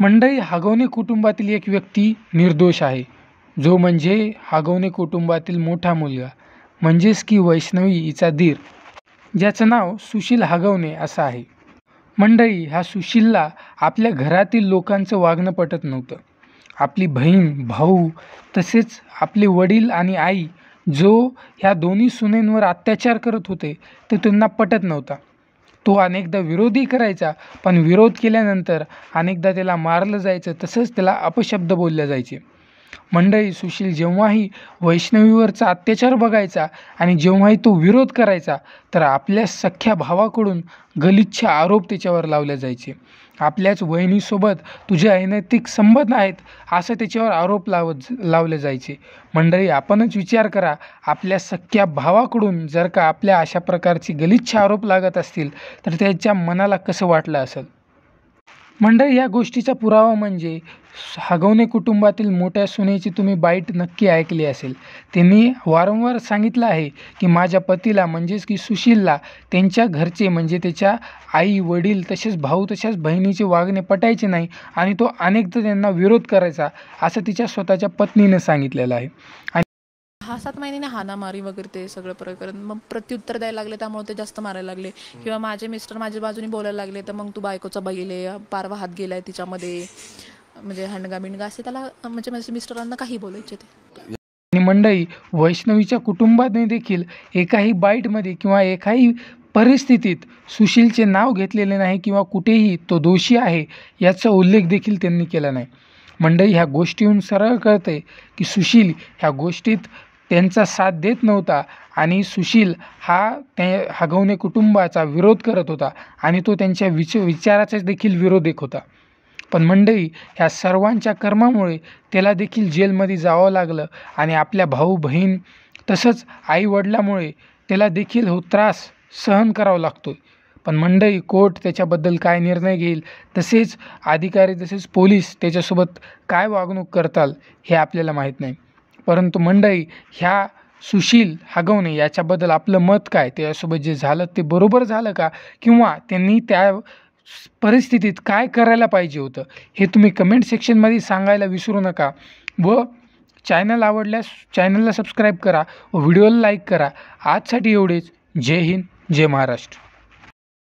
मंडळी, हागवणे कुटुंबातील एक व्यक्ती निर्दोष आहे, जो म्हणजे हागवणे कुटुंबातील मोठा मुलगा, म्हणजेच की वैष्णवी हिचा दीर, ज्याचं नाव सुशील हागवणे असं आहे. मंडळी, ह्या सुशीलला आपल्या घरातील लोकांचं वागणं पटत नव्हतं. आपली बहीण, भाऊ तसेच आपले वडील आणि आई जो ह्या दोन्ही सुनेंवर अत्याचार करत होते ते त्यांना पटत नव्हता. तो अनेकदा विरोधही करायचा, पण विरोध केल्यानंतर अनेकदा त्याला मारलं जायचं, तसंच त्याला अपशब्द बोलले जायचे. मंडळी, सुशील जेव्हाही वैष्णवीवरचा अत्याचार बघायचा आणि जेव्हाही तो विरोध करायचा तर आपल्या सख्ख्या भावाकडून गलिच्छ आरोप त्याच्यावर लावले जायचे. आपल्याच वहिनीसोबत तुझे अनैतिक संबंध आहेत असं त्याच्यावर आरोप लावले जायचे. मंडळी, आपणच विचार करा, आपल्या सख्ख्या भावाकडून जर का आपल्या अशा प्रकारचे गलिच्छ आरोप लागत असतील तर त्याच्या मनाला कसं वाटलं असेल. मंडळी, या गोष्टीचा पुरावा म्हणजे हागवणे कुटुंबातील मोठ्या सुनेची तुम्ही बाईट नक्की ऐकली असेल. त्यांनी वारंवार सांगितलं आहे की माझ्या पतीला म्हणजेच की सुशीलला त्यांच्या घरचे म्हणजे त्याच्या आई वडील तसेच भाऊ तशाच बहिणीचे वागणे पटायचे नाही आणि तो अनेकदा त्यांना विरोध करायचा असं तिच्या स्वतःच्या पत्नीनं सांगितलेलं आहे. 6-7 महिन्याने हाणामारी वगैरे ते सगळं प्रकरण, मग प्रत्युत्तर द्यायला लागले, त्यामुळे ते जास्त मारायला लागले. किंवा माझे मिस्टर माझ्या बाजूने बोलायला लागले, तर मग तू बायकोचा बैल आहे, पारवा हात गेलाय तिच्यामध्ये, म्हणजे हंडगा बिंडगा असे त्याला म्हणजे माझ्या मिस्टरांना काही बोलायचे ते. आणि मंडळी, वैष्णवीच्या कुटुंबाने देखील एकाही बाईटमध्ये किंवा एकाही परिस्थितीत सुशीलचे नाव घेतलेले नाही किंवा कुठेही तो दोषी आहे याचा उल्लेख देखील त्यांनी केला नाही. मंडळी, ह्या गोष्टीहून सरळ कळते की सुशील ह्या गोष्टीत त्यांचा साथ देत नव्हता आणि सुशील हा त्या हागवणे कुटुंबाचा विरोध करत होता आणि तो त्यांच्या विचाराचा देखील विरोधक होता. पण मंडळी, ह्या सर्वांच्या कर्मामुळे त्याला देखील जेलमध्ये जावं लागलं आणि आपल्या भाऊ बहीण तसंच आईवडिलामुळे त्याला देखील त्रास सहन करावा लागतो. पण मंडळी, कोर्ट त्याच्याबद्दल काय निर्णय घेईल, तसेच अधिकारी तसेच पोलीस त्याच्यासोबत काय वागणूक करताल हे आपल्याला माहीत नाही. परंतु मंडळी, ह्या सुशील हागवणे याच्याबद्दल आपलं मत काय, त्याच्यासोबत जे झालं ते बरोबर झालं का, किंवा त्यांनी त्या परिस्थितीत काय करायला पाहिजे होतं हे तुम्ही कमेंट सेक्शनमध्ये सांगायला विसरू नका. व चॅनल आवडल्यास चॅनलला सबस्क्राईब करा व व्हिडिओला लाईक करा. आजसाठी एवढेच. जय हिंद, जय महाराष्ट्र.